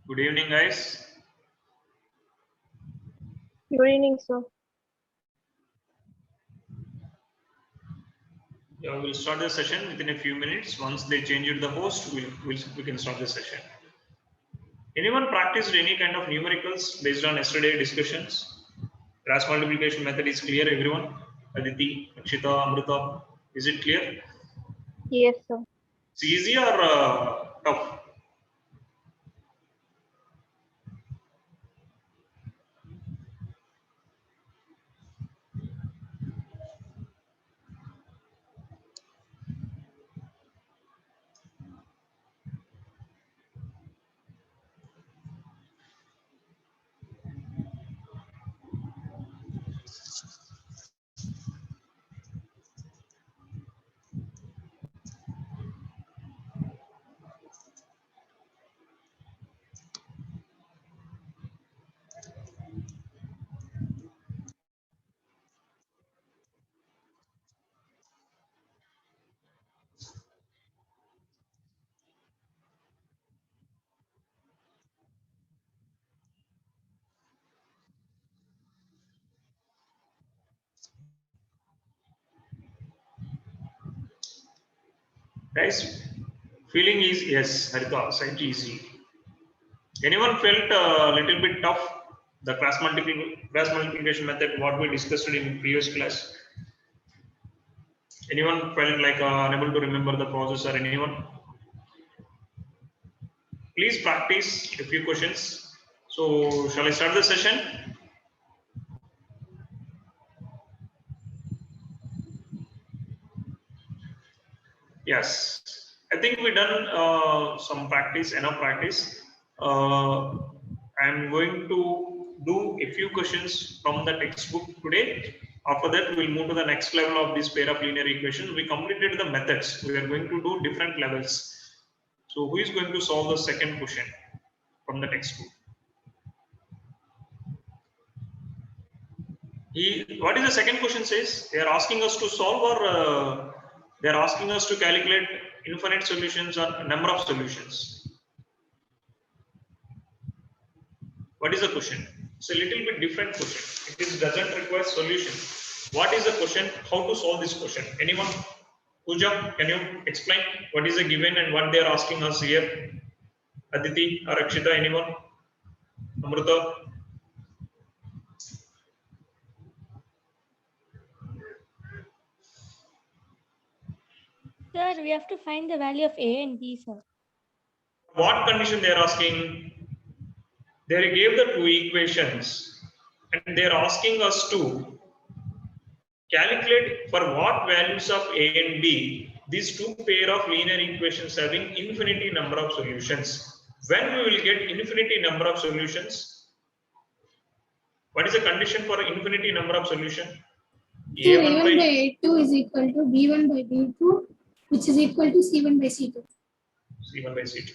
Good evening, guys. Good evening, sir. Yeah, we'll start the session within a few minutes. Once they change the host, we can start the session. Anyone practiced any kind of numericals based on yesterday discussions? Cross multiplication method is clear, everyone? Aditi, Akshita, Amrita, is it clear? Yes, sir. It's easy or tough? Guys, feeling is yes, Harita, site easy. Anyone felt a little bit tough? The cross multiplication method, what we discussed in previous class. Anyone felt like unable to remember the process or anyone? Please practice a few questions. So, shall I start the session? Yes, I think we done some practice, enough practice. I'm going to do a few questions from the textbook today. After that, we'll move to the next level of this pair of linear equations. We completed the methods. We are going to do different levels. So, who is going to solve the second question from the textbook? What is the second question says? They are asking us to solve or they are asking us to calculate infinite solutions or number of solutions. What is the question? It's a little bit different question. It doesn't require solution. What is the question? How to solve this question? Anyone? Pooja, can you explain what is the given and what they are asking us here? Aditi or Akshita, anyone? Amrita? Sir, we have to find the value of A and B, sir. What condition they are asking? They gave the two equations and they are asking us to calculate for what values of A and B these two pair of linear equations having infinity number of solutions. When we will get infinity number of solutions? What is the condition for infinity number of solution? A1 by A2 is equal to B1 by B2, which is equal to C1 by C2. C1 by C2.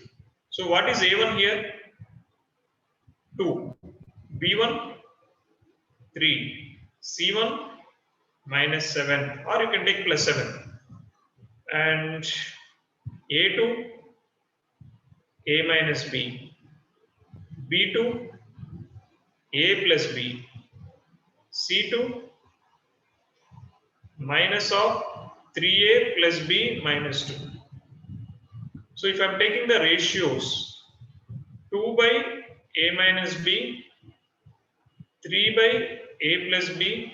So what is A1 here? 2. B1, 3. C1, minus 7, or you can take plus 7. And A2, A minus B. B2, A plus B. C2, minus of 3A plus B minus 2. So if I'm taking the ratios, 2 by A minus B, 3 by A plus B,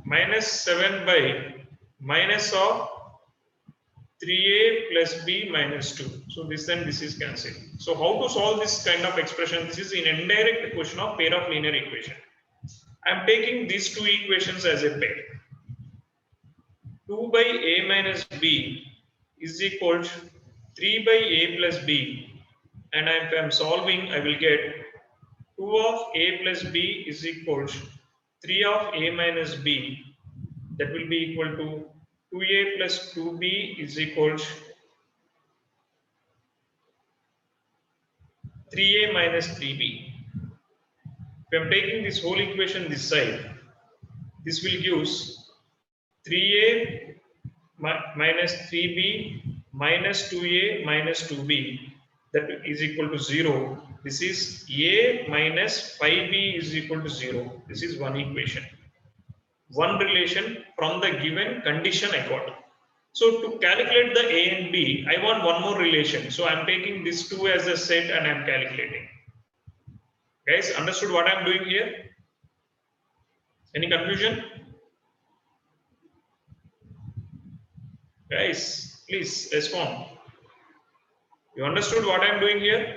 minus 7 by minus of 3A plus B minus 2. So this is cancelled. So how to solve this kind of expression? This is an indirect question of pair of linear equation. I am taking these two equations as a pair. 2 by A minus B is equal to 3 by A plus B, and if I am solving, I will get 2 of A plus B is equal to 3 of A minus B. That will be equal to 2A plus 2B is equal to 3A minus 3B. If I am taking this whole equation this side, this will give 3A minus 3B minus 2A minus 2B. that is equal to 0. This is A minus 5B is equal to 0. This is one equation. One relation from the given condition I got. So to calculate the A and B, I want one more relation. So I'm taking these two as a set and I'm calculating. Guys, understood what I'm doing here? Any confusion? Guys, please respond. You understood what I'm doing here?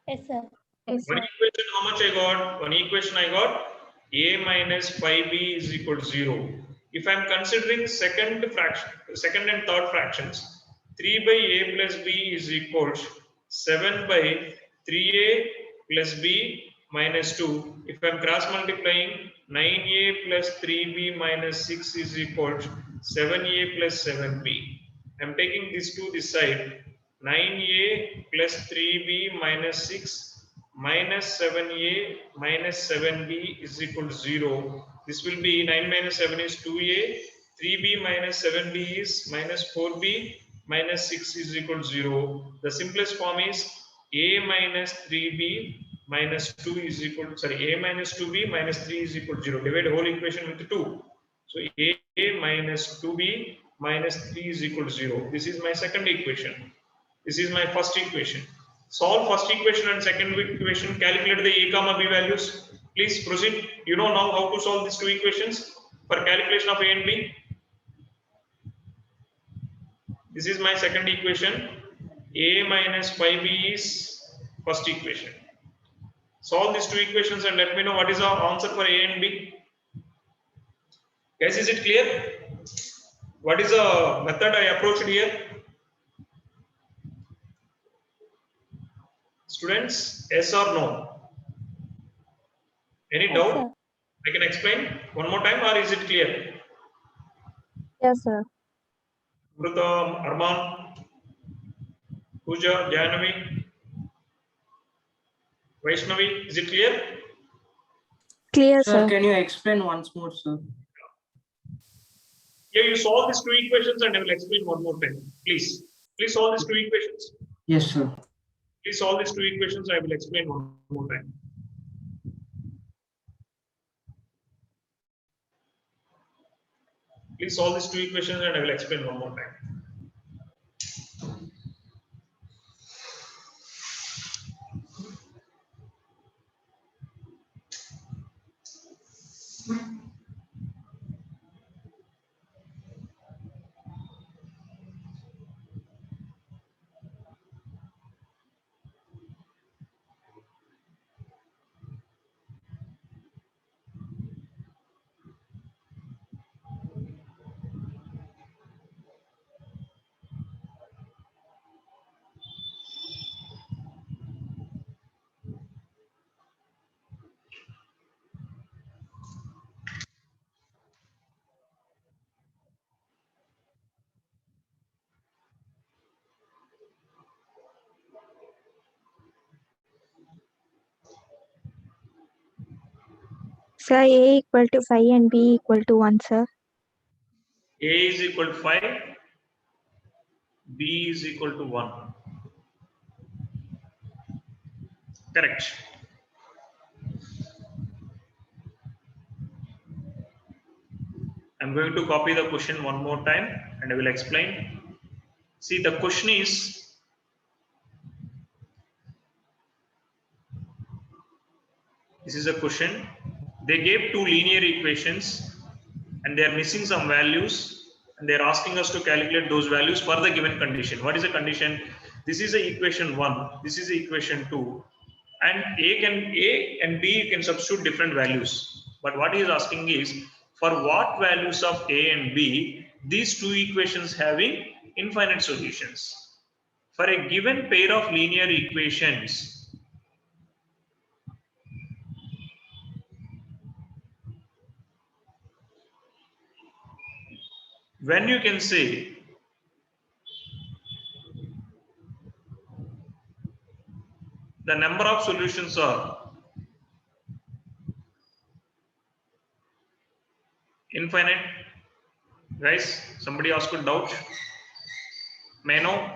Yes, sir. Yes, One sir. equation, how much I got? One equation I got A minus 5B is equal to 0. If I'm considering second and third fractions, 3 by A plus B is equal to 7 by 3A plus B minus 2. If I'm cross multiplying, 9A plus 3B minus 6 is equal to 7A plus 7B. I'm taking this to this side. 9A plus 3B minus 6 minus 7A minus 7B is equal to 0. This will be 9 minus 7 is 2A, 3B minus 7B is minus 4B, minus 6 is equal to 0. The simplest form is A minus 3B minus 2 is equal to, sorry, A minus 2B minus 3 is equal to 0. Divide the whole equation with 2. So A minus 2B minus 3 is equal to 0. This is my second equation. This is my first equation. Solve first equation and second equation, calculate the A comma B values. Please proceed. You know now how to solve these two equations for calculation of A and B. This is my second equation. A minus 5B is first equation. Solve these two equations and let me know what is our answer for A and B. Guys, is it clear? What is the method I approached here? Students, yes or no? Any Yes, doubt? sir. I can explain one more time, or is it clear? Yes, sir. Mrutam, Arman, Pooja, Jahnavi, Vaishnavi, is it clear? Clear, Sir, sir. can you explain once more, sir? Yeah, you solve these two equations and I will explain one more time. Please. Please solve these two equations. Yes, sir. Please solve these two equations. I will explain one more time. Please solve these two equations and I will explain one more time. Sir, A equal to 5 and B equal to 1, sir. A is equal to 5, B is equal to 1. Correct. I'm going to copy the question one more time and I will explain. See, the question is, this is a question. They gave two linear equations and they are missing some values and they are asking us to calculate those values for the given condition. What is the condition? This is the equation 1, this is the equation 2, and A and B can substitute different values. But what he is asking is, for what values of A and B, these two equations having infinite solutions. For a given pair of linear equations, when you can say the number of solutions are infinite. Guys, somebody asked a doubt. May I know?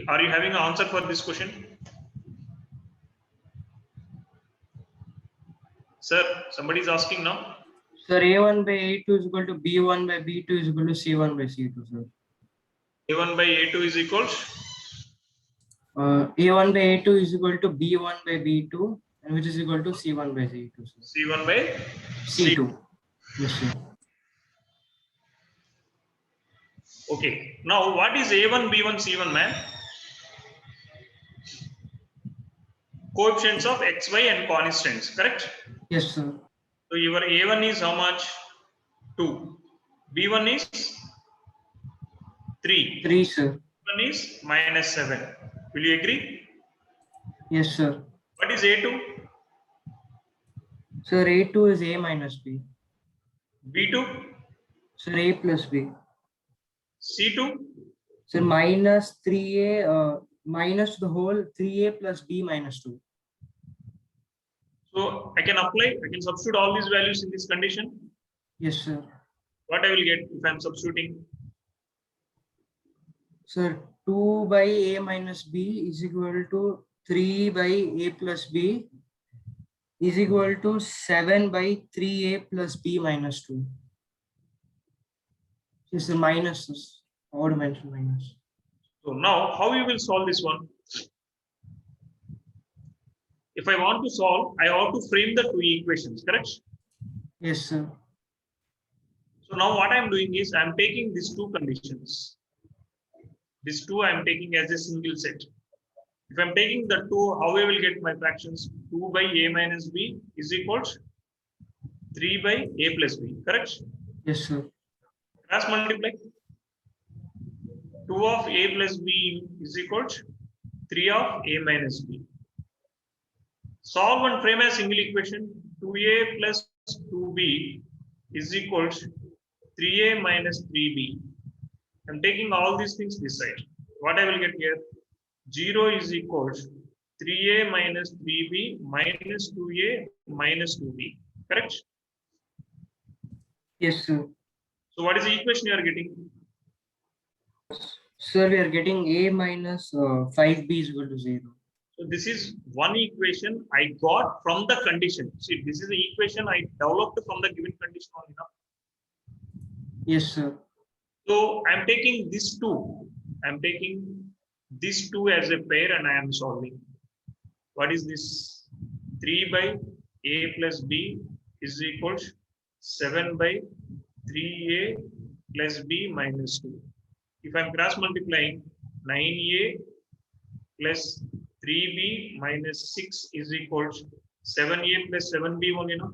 Are you having an answer for this question? Sir, somebody is asking now. Sir, A1 by A2 is equal to B1 by B2 is equal to C1 by C2, sir. A1 by A2 is equals A1 by A2 is equal to B1 by B2, and which is equal to C1 by C2, sir. C1 by C2. Yes, sir. Okay. Now, what is A1, B1, C1, man? Coefficients of X, Y, and constants, correct? Yes, sir. So, your A1 is how much? 2. B1 is 3. 3, sir. B1 is -7. Will you agree? Yes, sir. What is A2? Sir, A2 is A minus B. B2? Sir, A plus B. C2? Sir, minus 3A, minus the whole 3A plus B minus 2. So, I can substitute all these values in this condition. Yes, sir. What I will get if I am substituting? Sir, 2 by A minus B is equal to 3 by A plus B is equal to 7 by 3A plus B minus 2. This is the minuses, odd mention minus. So now, how you will solve this one? If I want to solve, I have to frame the two equations, correct? Yes, sir. So now what I am doing is I am taking these two conditions. These two I am taking as a single set. If I am taking the two, how I will get my fractions? 2 by A minus B is equals 3 by A plus B, correct? Yes, sir. Cross multiply. 2 of A plus B is equals 3 of A minus B. Solve and frame a single equation. 2A plus 2B is equals 3A minus 3B. I'm taking all these things this side. What I will get here? 0 is equals 3A minus 3B minus 2A minus 2B. Correct? Yes, sir. So what is the equation you are getting? Sir, we are getting A minus 5B is equal to 0. So this is one equation I got from the condition. See, this is the equation I developed from the given condition only now. Yes, sir. So I'm taking these two. I'm taking these two as a pair and I am solving. What is this? 3 by A plus B is equals 7 by 3A plus B minus 2. If I'm cross multiplying, 9A plus 3B minus 6 is equals 7A plus 7B only, no?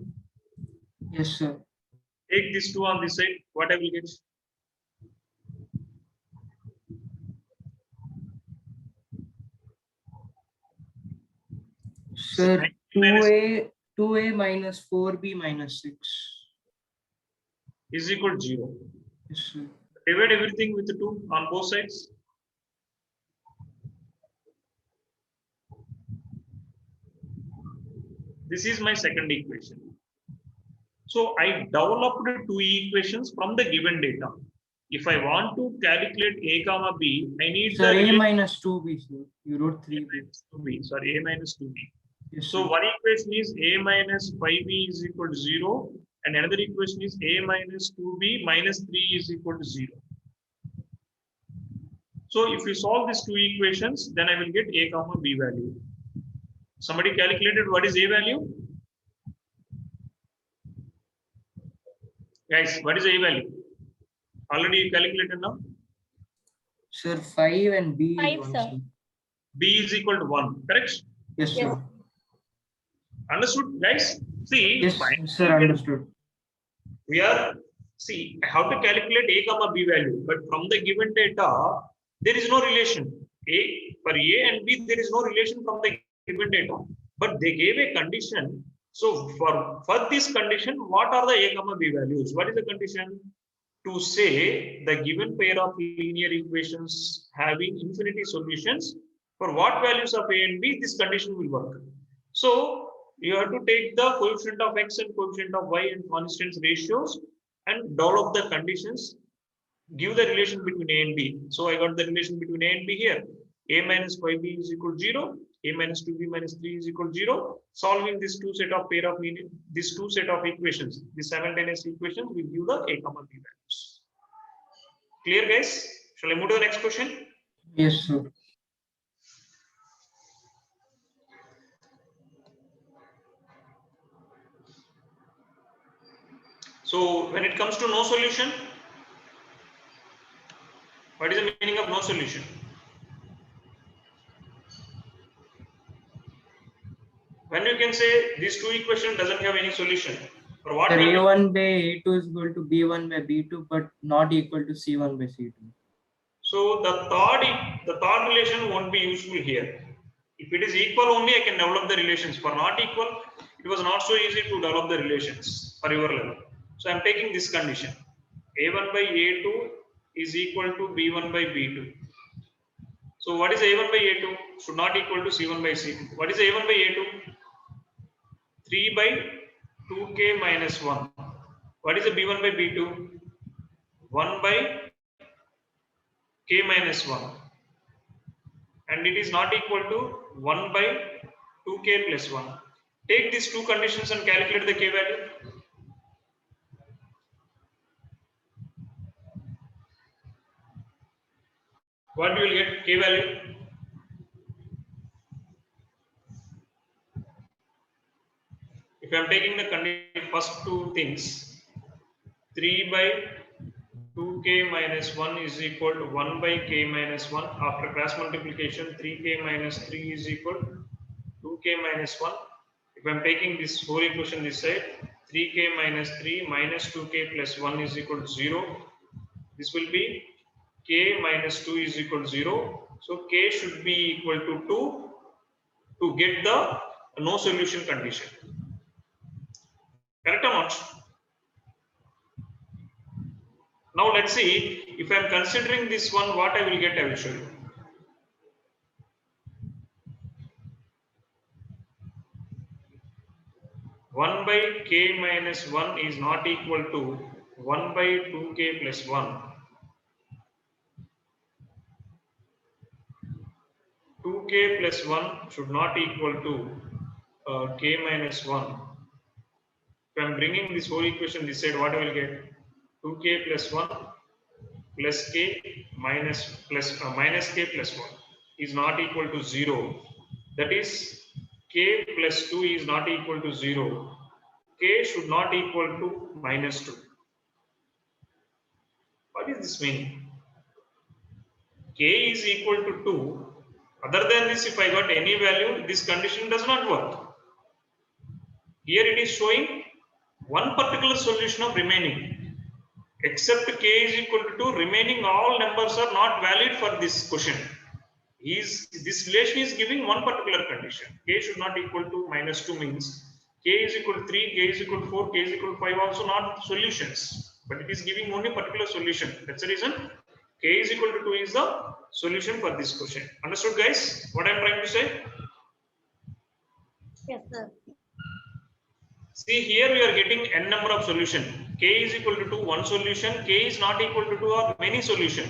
Yes, sir. Take these two on this side, what I will get? Sir, 2A minus 4B minus 6. Is equal to 0. Yes, sir. Divide everything with 2 on both sides. This is my second equation. So I developed two equations from the given data. If I want to calculate A comma B, I need Sir, the A minus 2B, sir. You wrote A 3B. minus 2B. Sorry, A minus 2B. Yes, So sir. one equation is A minus 5B is equal to 0, and another equation is A minus 2B minus 3 is equal to 0. So if you solve these two equations, then I will get A comma B value. Somebody calculated what is A value? Guys, what is A value? Already you calculated now? Sir, 5 and B is 5, 1, sir. sir. B is equal to 1, correct? Yes, sir. Understood, guys? See, Yes, fine. sir, understood. We are, see, I have to calculate A comma B value, but from the given data, there is no relation. For A and B, there is no relation from the given data, but they gave a condition. So for this condition, what are the A comma B values? What is the condition? To say the given pair of linear equations having infinity solutions, for what values of A and B, this condition will work. So you have to take the coefficient of X and coefficient of Y and constants ratios and develop the conditions, give the relation between A and B. So I got the relation between A and B here. A minus 5b is equal to 0, A minus 2b minus 3 is equal to 0. Solving this two set of equations, the simultaneous equations will give the A comma B values. Clear, guys? Shall I move to the next question? Yes, sir. So when it comes to no solution, what is the meaning of no solution? When you can say these two equations doesn't have any solution, or what? Sir, A1 by A2 is equal to B1 by B2, but not equal to C1 by C2. So the third relation won't be useful here. If it is equal only, I can develop the relations. For not equal, it was not so easy to develop the relations for your level. So I'm taking this condition. A1 by A2 is equal to B1 by B2. So what is A1 by A2? Should not equal to C1 by C2. What is A1 by A2? 3 by 2k minus 1. What is the B1 by B2? 1 by k minus 1. And it is not equal to 1 by 2k plus 1. Take these two conditions and calculate the k value. What you will get k value? If I am taking the first two things, 3 by 2k minus 1 is equal to 1 by k minus 1. After cross multiplication, 3k minus 3 is equal to 2k minus 1. If I am taking this whole equation this side, 3k minus 3 minus 2k plus 1 is equal to 0. This will be k minus 2 is equal to 0. So k should be equal to 2 to get the no solution condition. Correct or not? Now let's see, if I am considering this one, what I will get, I will show you. One by k minus 1 is not equal to 1 by 2k plus 1. 2k plus 1 should not equal to k minus 1. If I am bringing this whole equation this side, what I will get? 2k plus 1 plus k minus k plus 1 is not equal to 0. That is, k plus 2 is not equal to 0. K should not equal to minus 2. What is this meaning? K is equal to 2. Other than this, if I got any value, this condition does not work. Here it is showing one particular solution of remaining. Except k is equal to 2, remaining all numbers are not valid for this question. This relation is giving one particular condition. K should not equal to minus 2 means k is equal to 3, k is equal to 4, k is equal to 5 also not solutions. But it is giving only particular solution. That's the reason k is equal to 2 is the solution for this question. Understood, guys? What I am trying to say? Yes, sir. See, here we are getting n number of solution. K is equal to 2, one solution. K is not equal to 2 or many solution.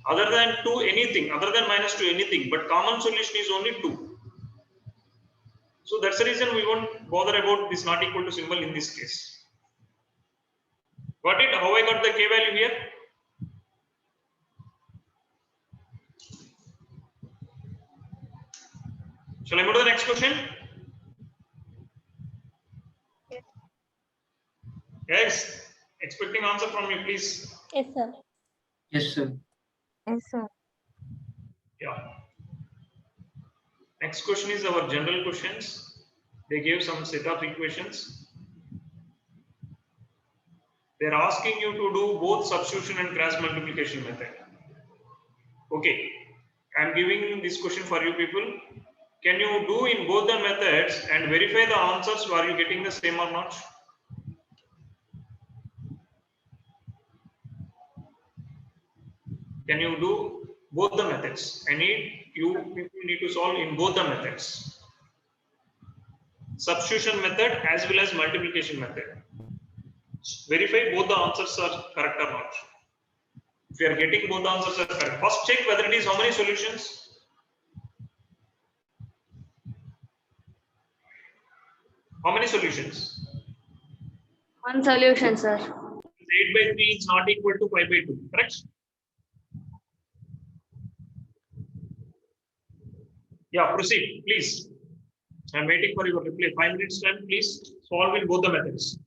Other than 2, anything. Other than minus 2, anything. But common solution is only 2. So that's the reason we won't bother about this not equal to symbol in this case. Got it? How I got the k value here? Shall I move to the next question? Yes. Expecting answer from you, please. Yes, sir. Yes, sir. Yes, sir. Yeah. Next question is our general questions. They gave some set of equations. They are asking you to do both substitution and cross multiplication method. Okay. I am giving this question for you people. Can you do in both the methods and verify the answers? Are you getting the same or not? Can you do both the methods? You people need to solve in both the methods. Substitution method as well as multiplication method. Verify both the answers are correct or not. If you are getting both the answers are correct, first check whether it is how many solutions. How many solutions? One solution, sir. 8 by 3 is not equal to 5 by 2, correct? Yeah, proceed, please. I'm waiting for your reply. 5 minutes time, please solve in both the methods.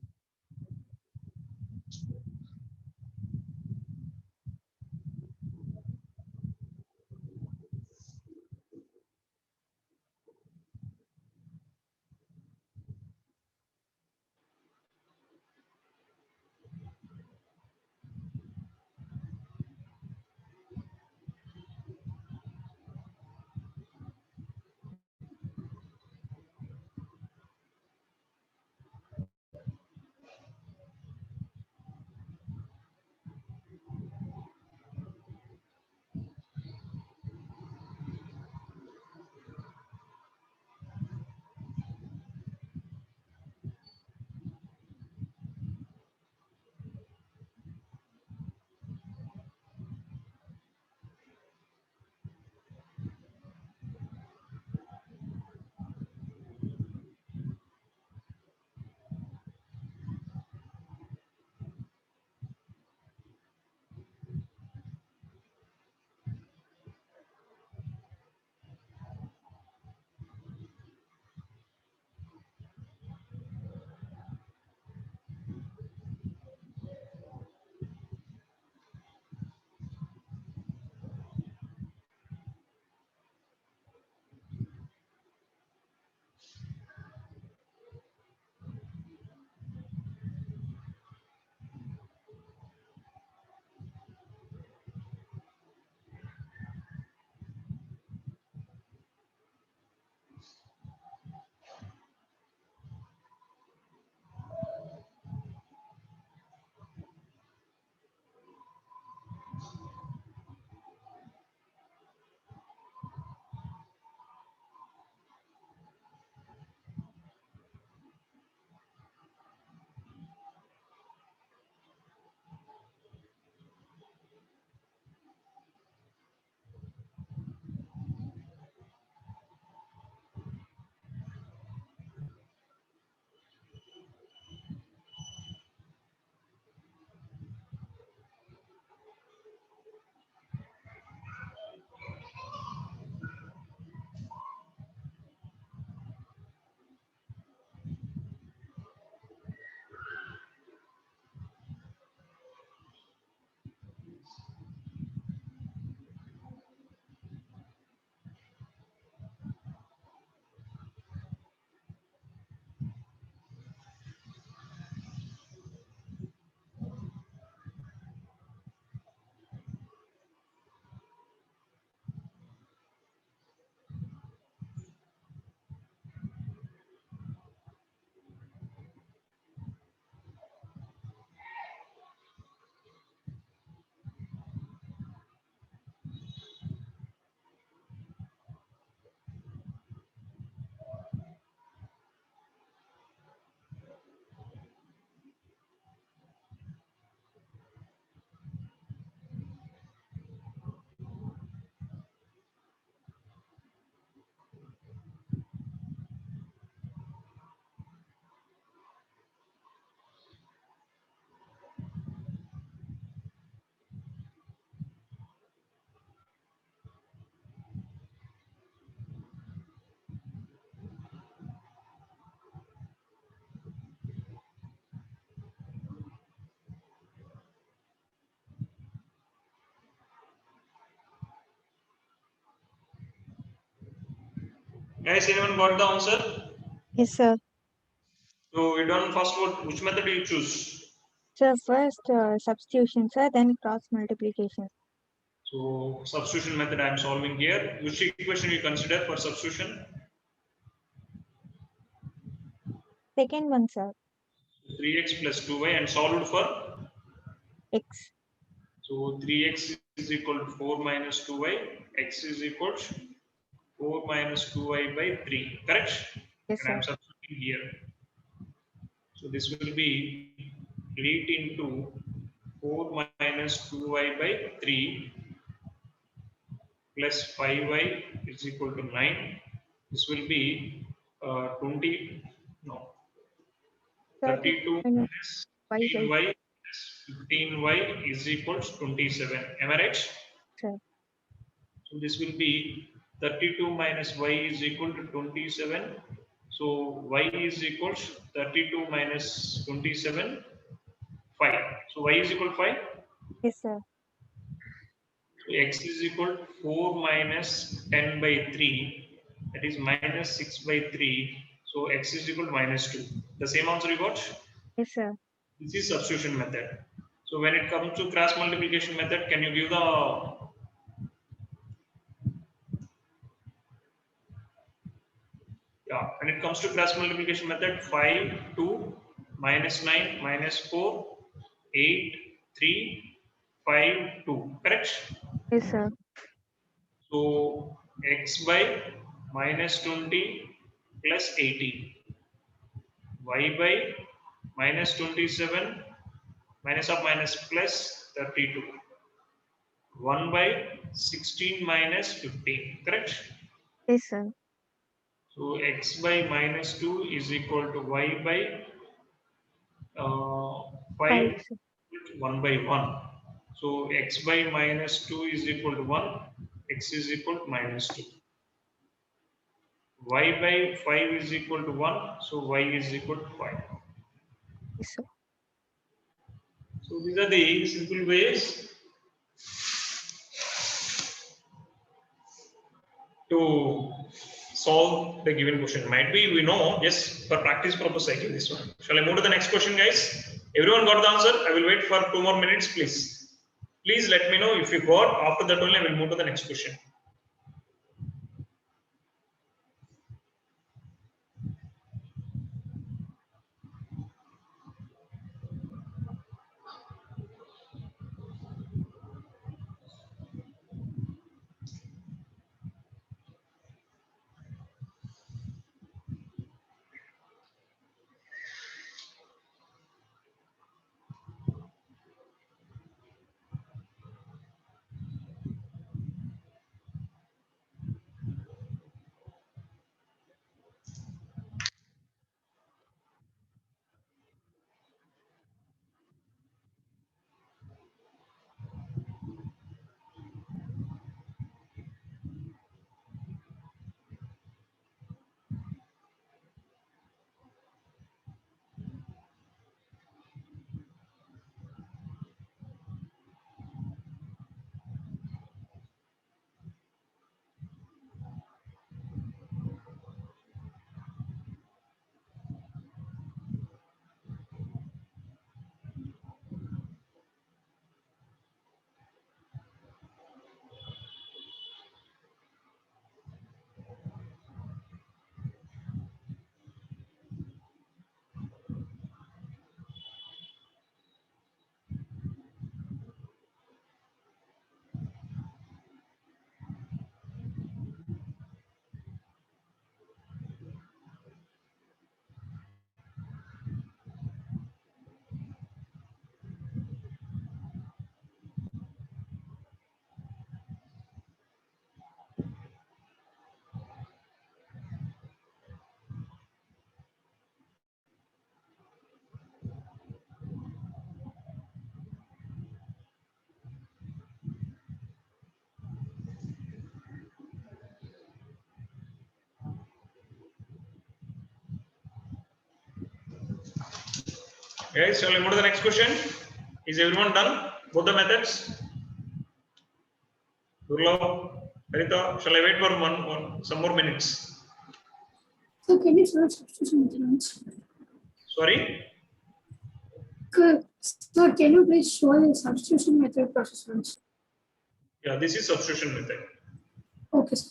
Guys, anyone got the answer? Yes, sir. So we done first what? Which method do you choose? So first substitution, sir, then cross multiplication. So substitution method I am solving here. Which equation you consider for substitution? Second one, sir, 3x plus 2y and solved for. x. So 3x is equal to 4 minus 2y. X is equal to 4 minus 2y by 3. Correct? Yes, And I am sir. substituting here. So this will be 8 into 4 minus 2y by 3 plus 5y is equal to 9. This will be 20. No. 32 minus minus y by 15y plus 15y is equals 27. Am I right? Sir. So this will be 32 minus y is equal to 27. So y is equals 32 minus 27, 5. So y is equal to 5. Yes, sir. So x is equal to 4 minus 10 by 3. That is minus 6 by 3. So x is equal to minus 2. The same answer you got? Yes, sir. This is substitution method. So when it comes to cross multiplication method, can you give the when it comes to cross multiplication method, 5, 2, minus 9, minus 4, 8, 3, 5, 2. Correct? Yes, sir. So x by minus 20 plus 18. Y by minus 27 minus of minus plus 32. 1 by 16 minus 15. Correct? Yes, sir. So x by minus 2 is equal to y by 5 5, sir. 1 by 1. So x by minus 2 is equal to 1. X is equal to minus 2. Y by 5 is equal to 1. So y is equal to 5. Yes, sir. So these are the simple ways to solve the given question. Might be we know, yes, for practice purpose I give this one. Shall I move to the next question, guys? Everyone got the answer? I will wait for 2 more minutes, please. Please let me know if you got. After that only I will move to the next question. Guys, shall I move to the next question? Is everyone done? Both the methods? Durlav, Harita, shall I wait for some more minutes? So can you solve substitution method once? Sorry? Sir, can you please show the substitution method process once? Yeah, this is substitution method. Okay, sir.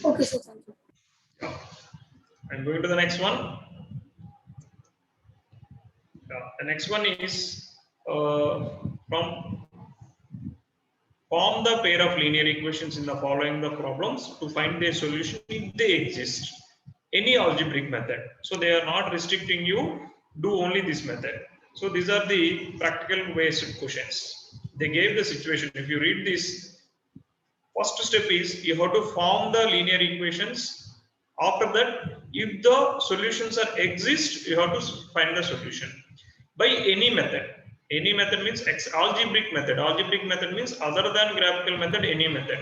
Okay, sir, thank you. I'm going to the next one. The next one is from form the pair of linear equations in the following the problems to find their solution if they exist. any algebraic method. So they are not restricting you, do only this method. So these are the practical based questions. They gave the situation. If you read this, first step is you have to form the linear equations. After that, if the solutions are exist, you have to find the solution by any method. Any method means algebraic method. Algebraic method means other than graphical method, any method.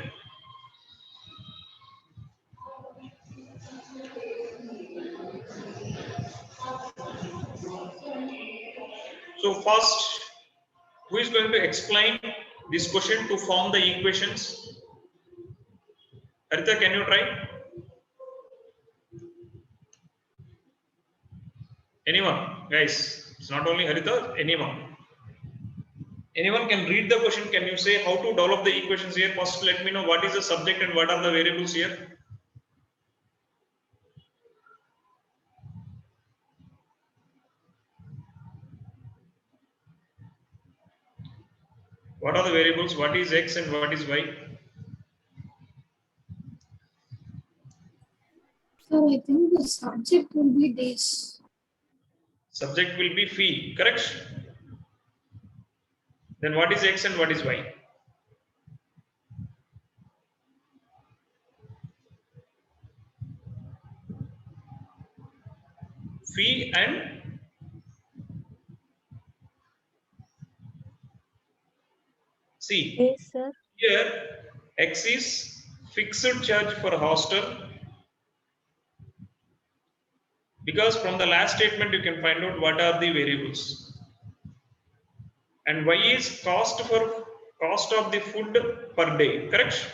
So first, who is going to explain this question to form the equations? Harita, can you try? Anyone? Guys, it's not only Harita, anyone. Anyone can read the question. Can you say how to develop the equations here? First, let me know what is the subject and what are the variables here. What are the variables? What is x and what is y? So I think the subject will be days. Subject will be phi, correct? Then what is x and what is y? Phi and C. Yes, sir. Here, X is fixed charge for hostel, because from the last statement you can find out what are the variables. And Y is cost of the food per day, correct?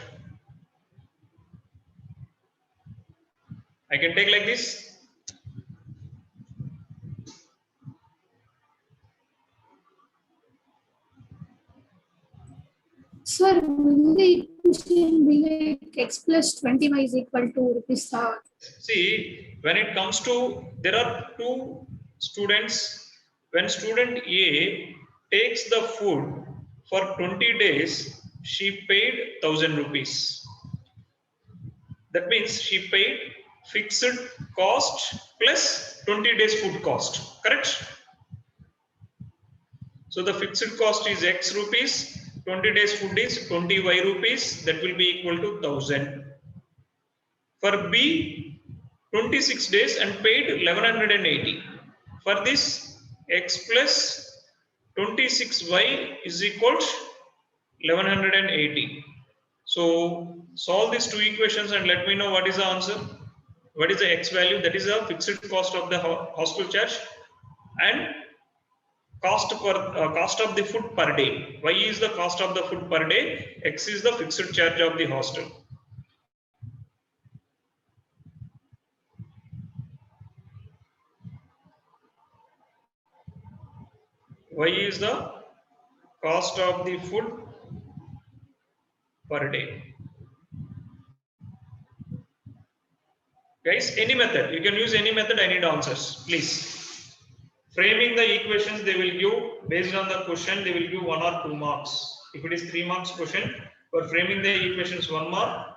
I can take like this. Sir, will the equation be like x plus 20y is equal to rupees star? See, when it comes to, there are two students. When student A takes the food for 20 days, she paid 1000 rupees. That means she paid fixed cost plus 20 days food cost, correct? So the fixed cost is X rupees, 20 days food is 20Y rupees, that will be equal to 1000. For B, 26 days and paid 1180. For this, X plus 26Y is equal to 1180. So solve these two equations and let me know what is the answer. What is the X value? That is the fixed cost of the hostel charge, and cost of the food per day. Y is the cost of the food per day. X is the fixed charge of the hostel. Y is the cost of the food per day. Guys, any method. You can use any method. I need answers, please. Framing the equations, they will give, based on the question, they will give 1 or 2 marks. If it is 3 marks question, for framing the equations 1 mark,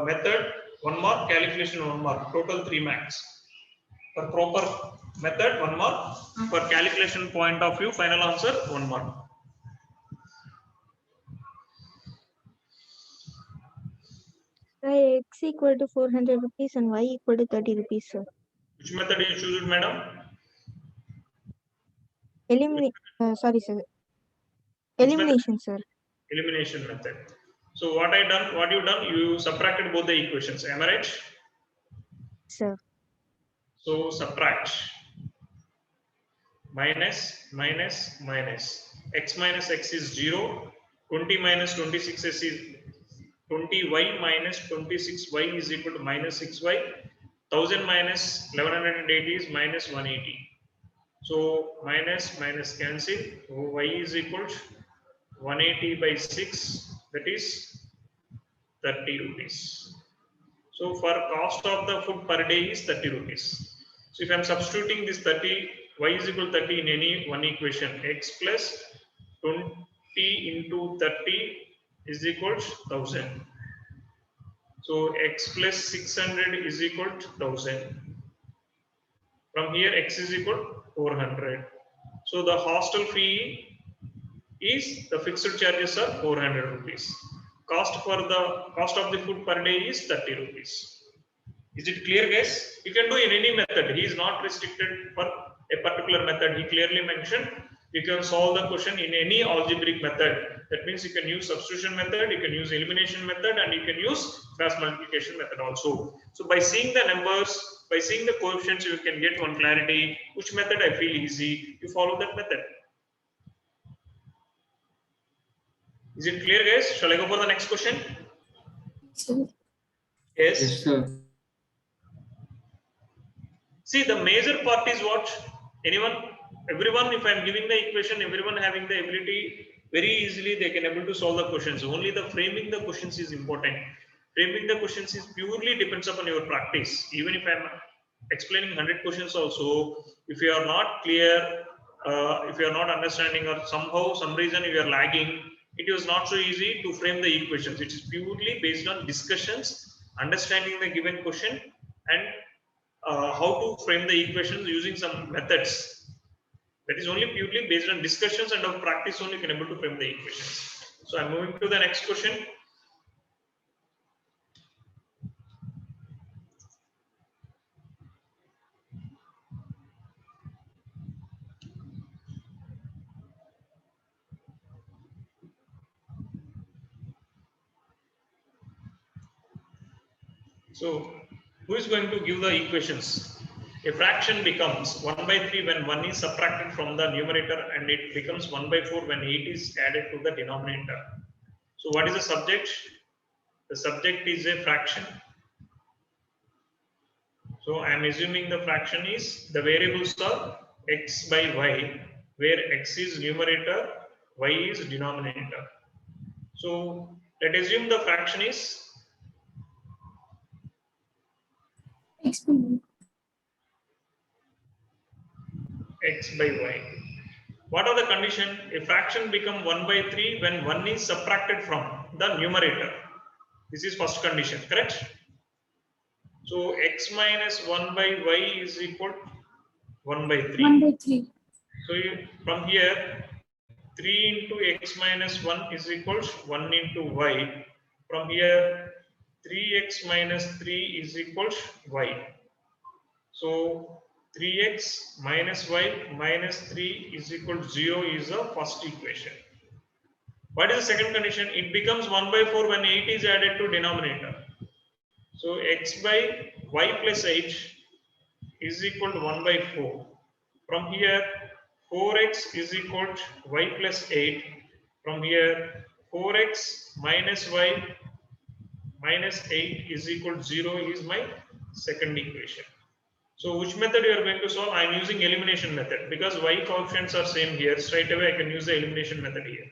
method 1 mark, calculation 1 mark, total 3 marks. For proper method 1 mark, for calculation point of view, final answer 1 mark. X equal to 400 rupees and Y equal to 30 rupees, sir. Which method you choose, madam? Sorry, sir. Elimination, sir. Elimination method. So what you done, you subtracted both the equations, am I right? Sir. So subtract. Minus, minus, minus. X minus X is 0. 20 minus 26 is 20Y minus 26Y is equal to minus 6Y. 1000 minus 1180 is minus 180. So minus minus cancel. So Y is equal to 180 by 6, that is 30 rupees. So for cost of the food per day is 30 rupees. So if I am substituting this 30, Y is equal to 30 in any one equation, X plus 20 into 30 is equal to 1000. So x plus 600 is equal to 1000. From here x is equal to 400. So the hostel fee is, the fixed charges are 400 rupees. Cost of the food per day is 30 rupees. Is it clear, guys? You can do in any method. He is not restricted for a particular method. He clearly mentioned you can solve the question in any algebraic method. That means you can use substitution method, you can use elimination method, and you can use cross multiplication method also. So by seeing the numbers, by seeing the coefficients, you can get one clarity. Which method I feel easy, you follow that method. Is it clear, guys? Shall I go for the next question? So, Yes. Yes, sir. See, the major part is what? Anyone? Everyone, if I am giving the equation, everyone having the ability, very easily they can able to solve the questions. Only the framing the questions is important. Framing the questions is purely depends upon your practice. Even if I am explaining 100 questions also, if you are not clear, if you are not understanding, or somehow, some reason you are lagging, it is not so easy to frame the equations. It is purely based on discussions, understanding the given question, and how to frame the equations using some methods. That is only purely based on discussions and of practice only can able to frame the equations. So I'm moving to the next question. So who is going to give the equations? A fraction becomes 1 by 3 when 1 is subtracted from the numerator, and it becomes 1 by 4 when 8 is added to the denominator. So what is the subject? The subject is a fraction. So I am assuming the fraction is, the variables are x by y, where x is numerator, y is denominator. So let's assume the fraction is experiment. x by y. What are the condition? A fraction become 1 by 3 when 1 is subtracted from the numerator. This is first condition, correct? So x minus 1 by y is equal to 1 by 3. 1 by 3. So from here, 3 into x minus 1 is equals 1 into y. From here, 3x minus 3 is equals y. So 3x minus y minus 3 is equal to 0 is the first equation. What is the second condition? It becomes 1 by 4 when 8 is added to denominator. So x by y plus 8 is equal to 1 by 4. From here, 4x is equal to y plus 8. From here, 4x minus y minus 8 is equal to 0 is my second equation. So which method you are going to solve? I am using elimination method because y coefficients are same here. Straight away I can use the elimination method here.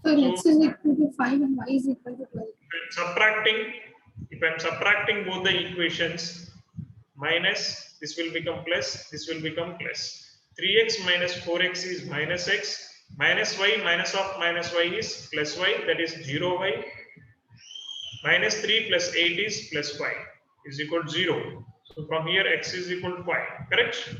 So x is equal to 5 and y is equal to 12. If I am subtracting both the equations, minus, this will become plus, this will become plus. 3x minus 4x is minus x, minus y, minus of minus y is plus y, that is 0y, minus 3 plus 8 is plus 5 is equal to 0. So from here x is equal to 5, correct?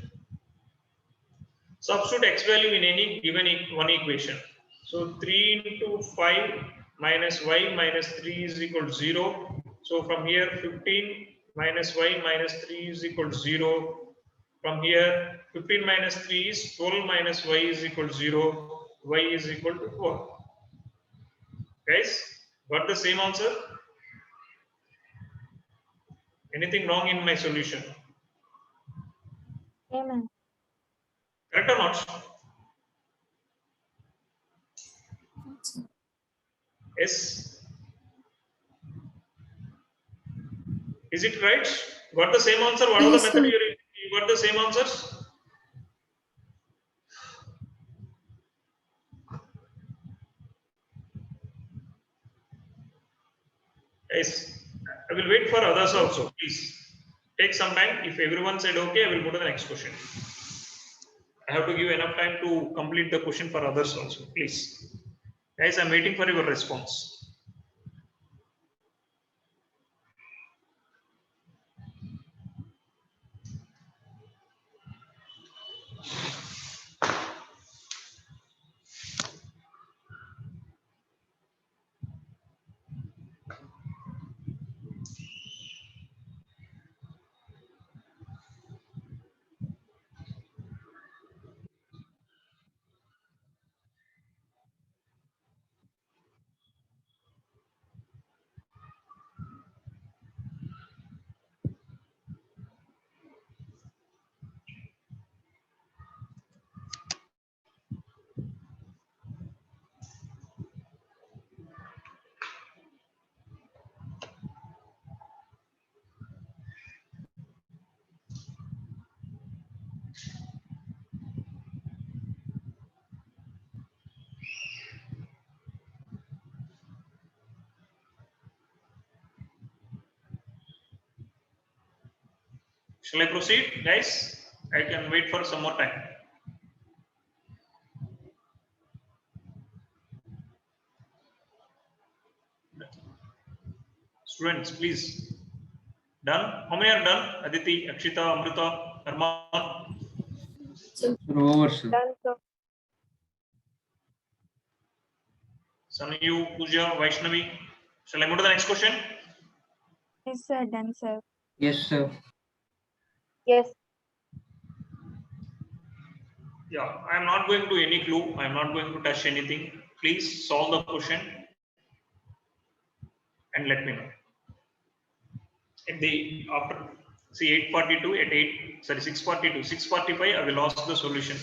Substitute x value in any given one equation. So 3 into 5 minus y minus 3 is equal to 0. So from here 15 minus y minus 3 is equal to 0. From here 15 minus 3 is 12 minus y is equal to 0. Y is equal to 12. Guys, got the same answer? Anything wrong in my solution? Amen. Correct or not? Yes. Is it right? Got the same answer? What are the Yes, method sir. you got the same answers? Yes. I will wait for others also. Please take some time. If everyone said okay, I will go to the next question. I have to give enough time to complete the question for others also. Please. Guys, I'm waiting for your response. Shall I proceed, guys? I can wait for some more time. Students, please. Done? How many are done? Aditi, Akshita, Amrita, Arman. Sir, over, sir. Sanayu, Pooja, Vaishnavi. Shall I go to the next question? Yes, sir. Done, sir. Yes, sir. Yes. Yeah, I am not going to any clue. I am not going to touch anything. Please solve the question and let me know. At the after see 8:42 at 6:42, 6:45 I will ask the solution.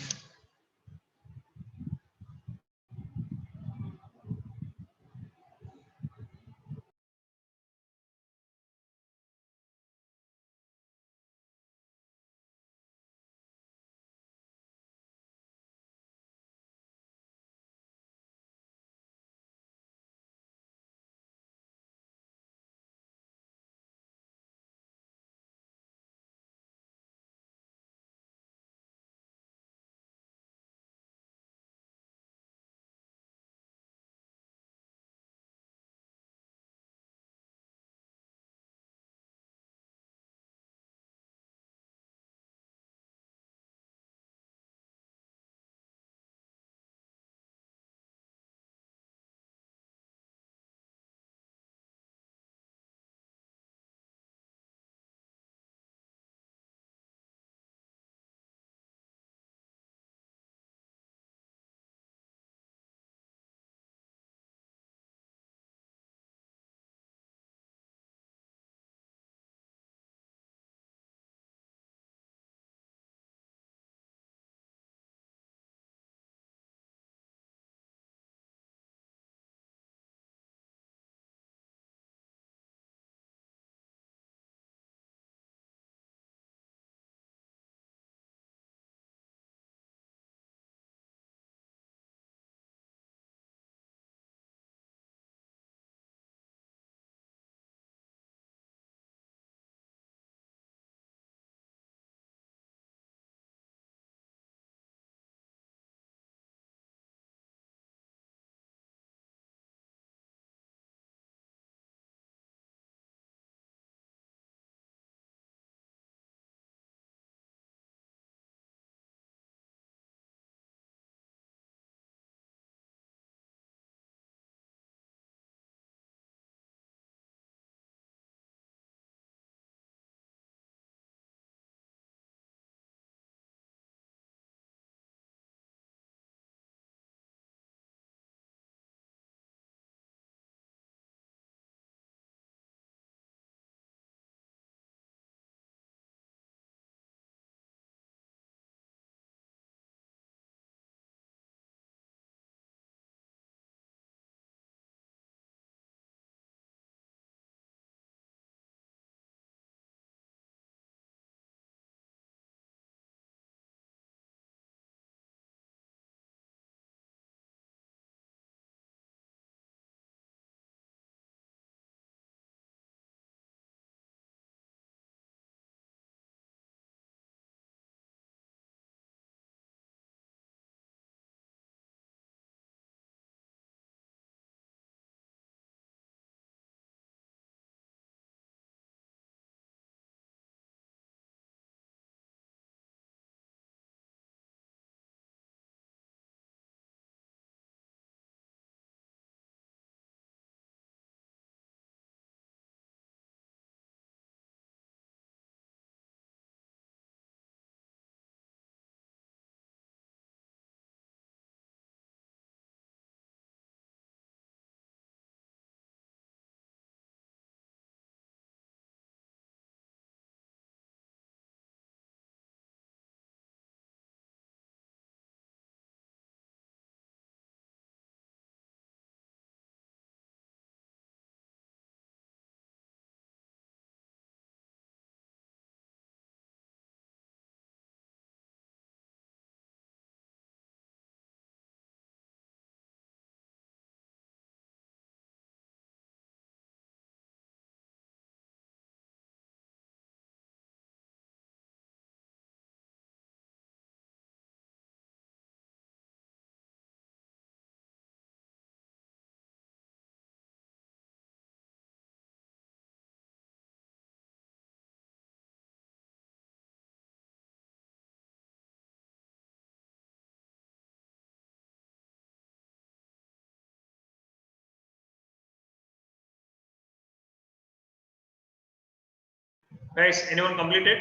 Guys, anyone completed?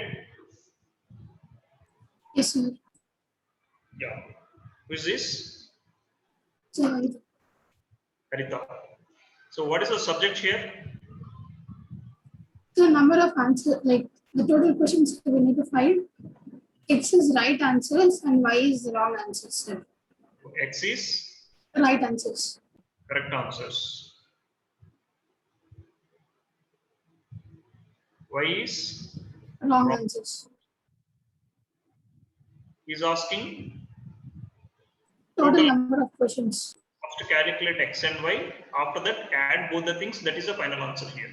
Yes, sir. Yeah. Who is this? So, Harita. So what is the subject here? the number of answers, like the total questions we need to find. X is right answers and Y is wrong answers, sir. X is Right answers. correct answers. Y is Wrong wrong. answers. He's asking Total total. number of questions. First calculate X and Y. After that, add both the things. That is the final answer here.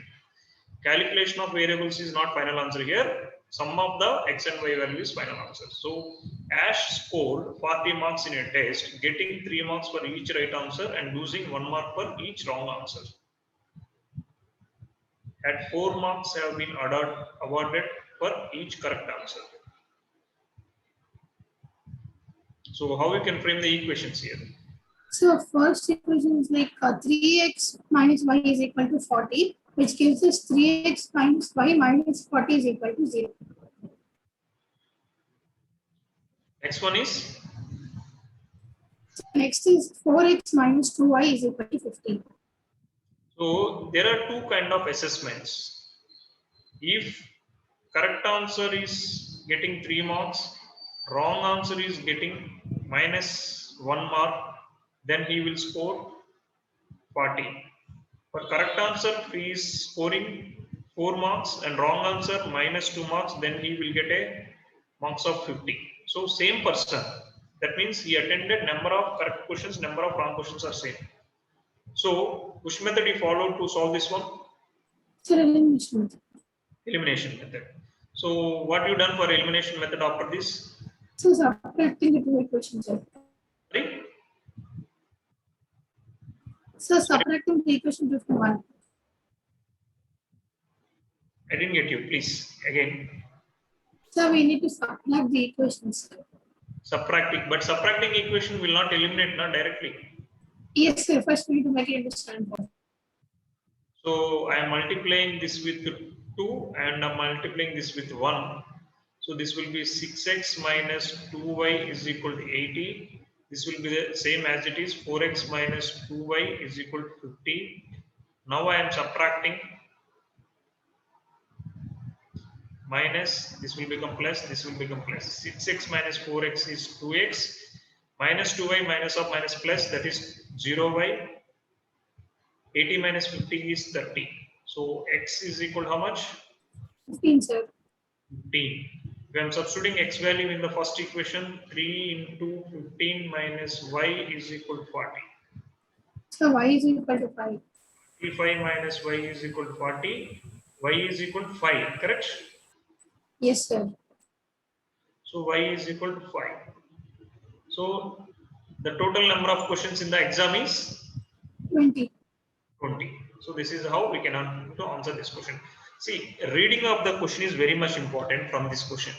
Calculation of variables is not final answer here. Sum of the X and Y value is final answer. So Ash scored 40 marks in a test, getting 3 marks for each right answer and losing 1 mark for each wrong answer. At 4 marks have been awarded for each correct answer. So how we can frame the equations here? So first equation is like 3x minus y is equal to 40, which gives us 3x minus y minus 40 is equal to 0. Next one is Next is 4x minus 2y is equal to 50. so there are two kind of assessments. If correct answer is getting 3 marks, wrong answer is getting minus 1 mark, then he will score 40. For correct answer, he is scoring 4 marks and wrong answer minus 2 marks, then he will get a marks of 50. So same person. That means he attended number of correct questions, number of wrong questions are same. So which method he followed to solve this one? So elimination. Elimination method. So what you done for elimination method after this? So subtracting the two equations. Sir. Sorry? So subtracting the equation 51. I didn't get you. Please again. So we need to subtract the equations. Subtracting, but subtracting equation will not eliminate not directly. Yes, sir. First we need to make it understand. So I am multiplying this with 2 and I'm multiplying this with 1. So this will be 6x minus 2y is equal to 80. This will be the same as it is 4x minus 2y is equal to 50. Now I am subtracting minus, this will become plus, this will become plus. 6x minus 4x is 2x minus 2y minus of minus plus, that is 0y. 80 minus 50 is 30. So x is equal to how much? 15, sir. 15. If I am substituting x value in the first equation, 3 into 15 minus y is equal to 40. So y is equal to 5. 35 minus y is equal to 40. Y is equal to 5, correct? Yes, sir. So y is equal to 5. So the total number of questions in the exam is 20. 20. So this is how we can answer this question. See, reading of the question is very much important from this question.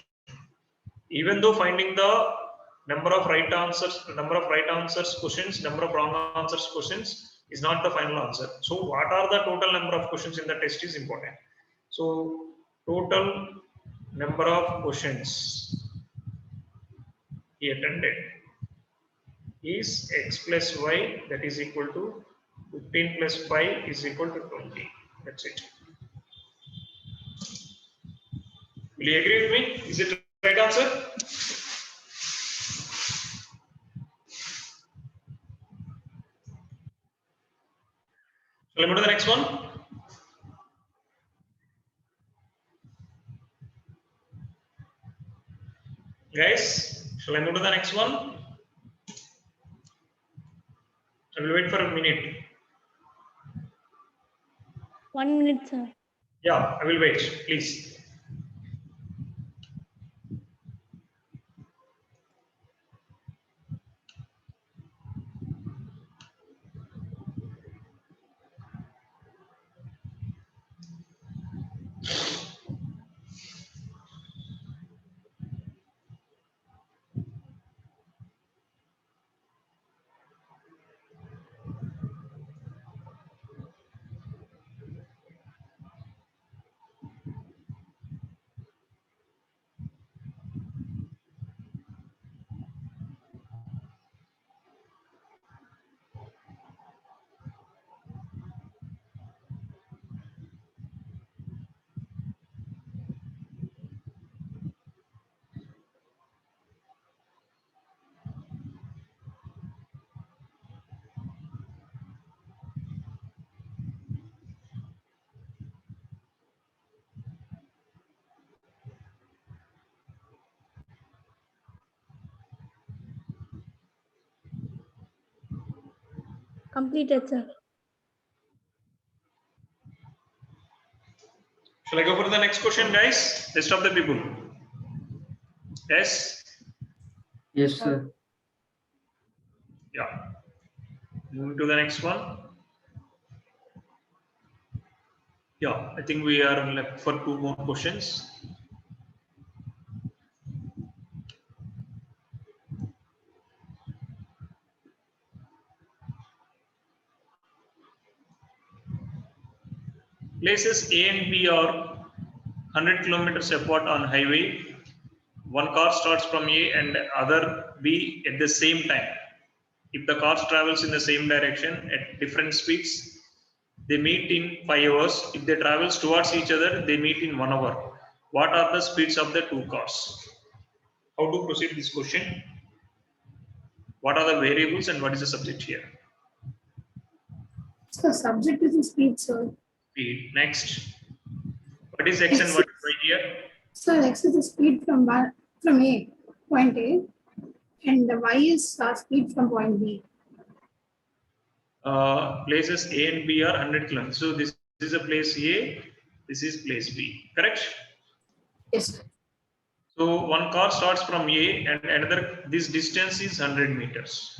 Even though finding the number of right answers questions, number of wrong answers questions is not the final answer. So what are the total number of questions in the test is important. So total number of questions he attended is x plus y, that is equal to 15 plus 5 is equal to 20. That's it. Will you agree with me? Is it the right answer? Shall I move to the next one? Guys, shall I move to the next one? I will wait for a minute. 1 minute, sir. Yeah, I will wait, please. Completed, sir. Shall I go for the next question, guys? Rest of the people. Yes. Yes, sir. Yeah. Moving to the next one. Yeah, I think we are left for 2 more questions. Places A and B are 100 kilometers apart on highway. One car starts from A and other B at the same time. If the cars travels in the same direction at different speeds, they meet in 5 hours. If they travels towards each other, they meet in 1 hour. What are the speeds of the 2 cars? How to proceed this question? What are the variables and what is the subject here? So subject is the speed, sir. Speed. Next. What is X and what is Y here? So x is the speed from A, point A, and the y is speed from point B. Places A and B are 100 kilometers. So this is a place A, this is place B. Correct? Yes, sir. So one car starts from A and another, this distance is 100 meters.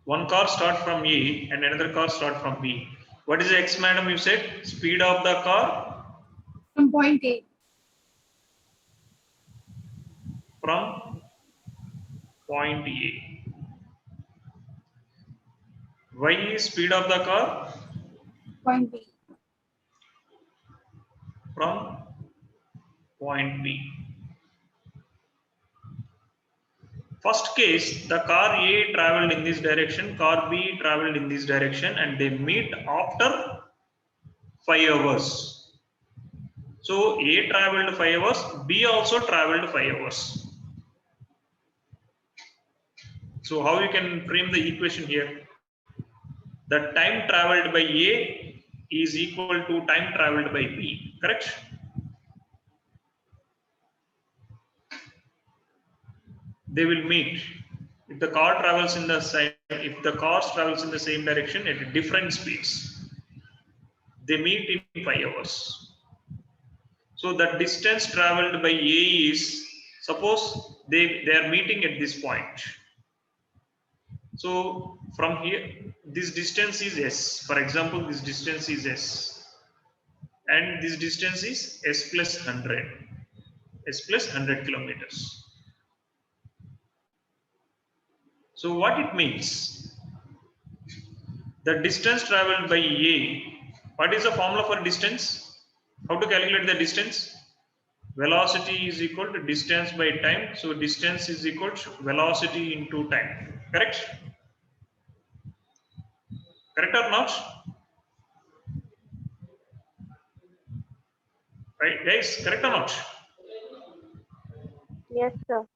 One car starts from A and another car starts from B. What is the X, madam, you said? Speed of the car From point A. from point A. Y is speed of the car Point B. from point B. First case, the car A traveled in this direction, car B traveled in this direction, and they meet after 5 hours. So A traveled 5 hours, B also traveled 5 hours. So how you can frame the equation here? The time traveled by A is equal to time traveled by B, correct? They will meet. If the car travels in the same, if the cars travels in the same direction at different speeds, they meet in 5 hours. So the distance traveled by A is, suppose they are meeting at this point. So from here, this distance is S. For example, this distance is S. And this distance is S plus 100. S plus 100 kilometers. So what it means? The distance traveled by A, what is the formula for distance? How to calculate the distance? Velocity is equal to distance by time. So distance is equal to velocity into time. Correct? Correct or not? Right, guys? Correct or not? Yes, sir.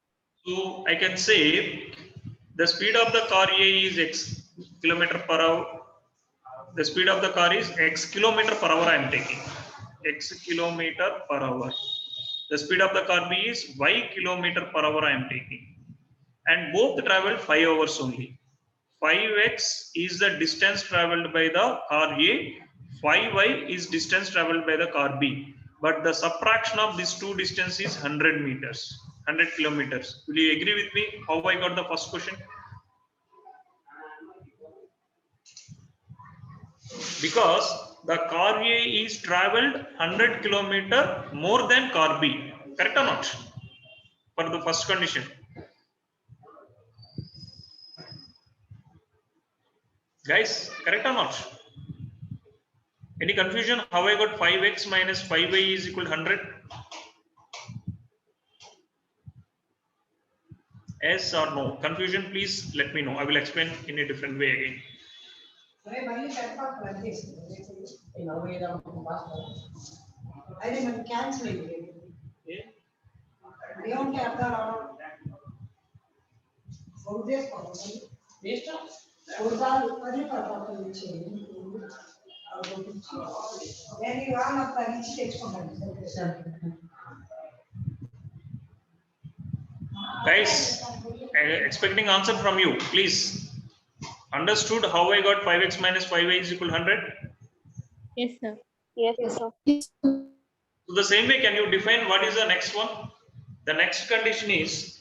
So I can say the speed of the car A is X kilometer per hour. The speed of the car is X kilometer per hour I am taking. X kilometer per hour. The speed of the car B is Y kilometer per hour I am taking. And both travel 5 hours only. 5x is the distance traveled by the car A. 5y is distance traveled by the car B. But the subtraction of these two distances is 100 meters, 100 kilometers. Will you agree with me how I got the first question? Because the car A is traveled 100 kilometer more than car B. Correct or not? For the first condition. Guys, correct or not? Any confusion how I got 5x minus 5y is equal to 100? Yes or no? Confusion, please let me know. I will explain in a different way again. Guys, expecting answer from you, please. Understood how I got 5x minus 5y is equal to 100? Yes, sir. Yes, sir. Yes, sir. So the same way, can you define what is the next one? The next condition is,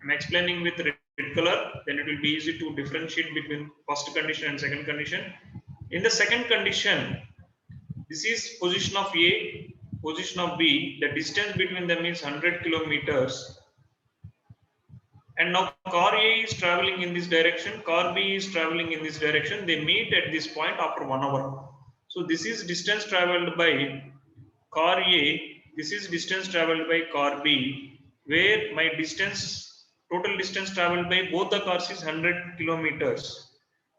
I'm explaining with red color, then it will be easy to differentiate between first condition and second condition. In the second condition, this is position of A, position of B, the distance between them is 100 kilometers. And now car A is traveling in this direction, car B is traveling in this direction. They meet at this point after 1 hour. So this is distance traveled by car A, this is distance traveled by car B, where my distance, total distance traveled by both the cars is 100 kilometers.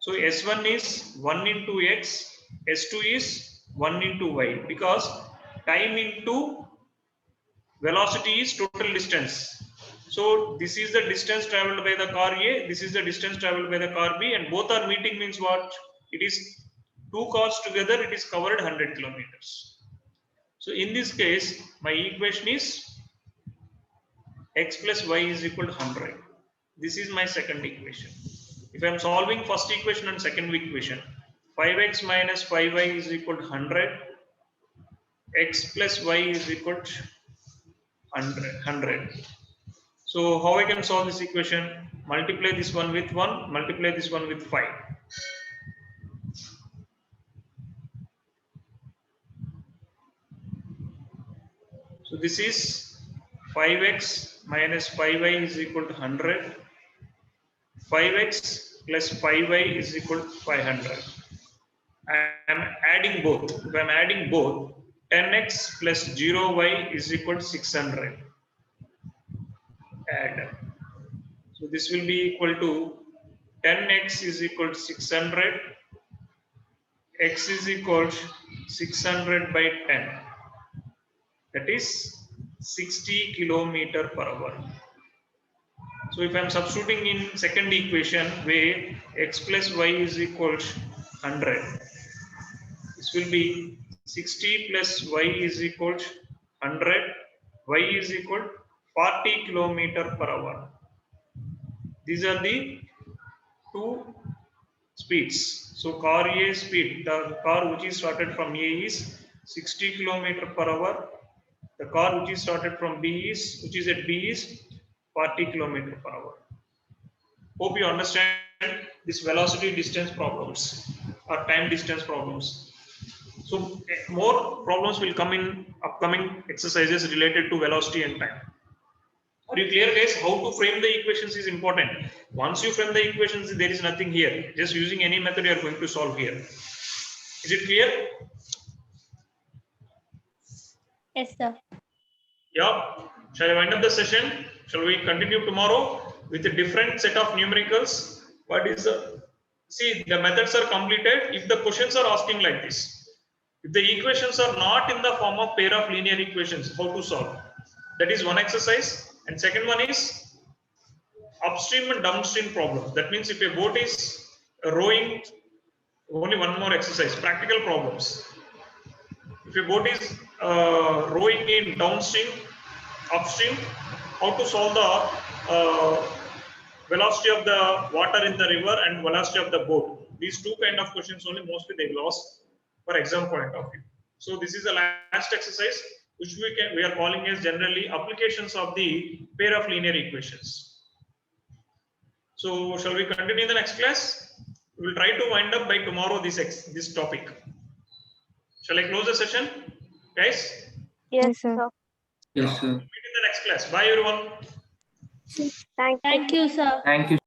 So S1 is 1 into X, S2 is 1 into Y, because time into velocity is total distance. So this is the distance traveled by the car A, this is the distance traveled by the car B, and both are meeting means what? It is two cars together, it is covered 100 kilometers. So in this case, my equation is x plus y is equal to 100. This is my second equation. If I am solving first equation and second equation, 5x minus 5y is equal to 100, x plus y is equal to 100. So how I can solve this equation? Multiply this one with 1, multiply this one with 5. So this is 5x minus 5y is equal to 100. 5x plus 5y is equal to 500. I am adding both. If I am adding both, 10x plus 0y is equal to 600. Add. So this will be equal to 10x is equal to 600. X is equal to 600 by 10. That is 60 kilometer per hour. So if I am substituting in second equation where x plus y is equal to 100, this will be 60 plus y is equal to 100, y is equal to 40 kilometer per hour. These are the two speeds. So car A speed, the car which is started from A is 60 kilometer per hour. The car which is started from B is, which is at B is 40 kilometer per hour. Hope you understand this velocity distance problems or time distance problems. So more problems will come in upcoming exercises related to velocity and time. Are you clear, guys? How to frame the equations is important. Once you frame the equations, there is nothing here. Just using any method you are going to solve here. Is it clear? Yes, sir. Yeah. Shall I wind up the session? Shall we continue tomorrow with a different set of numericals? What is the, see, the methods are completed if the questions are asking like this. If the equations are not in the form of pair of linear equations, how to solve? That is one exercise. And second one is upstream and downstream problems. That means if a boat is rowing, only one more exercise, practical problems. If a boat is rowing in downstream, upstream, how to solve the velocity of the water in the river and velocity of the boat. These two kind of questions only mostly they lost for exam point of view. So this is the last exercise which we are calling as generally applications of the pair of linear equations. So shall we continue in the next class? We will try to wind up by tomorrow this topic. Shall I close the session, guys? Yes, sir. sir. Yes, sir. Meet in the next class. Bye, everyone. Thank you. Thank you, sir. Thank you.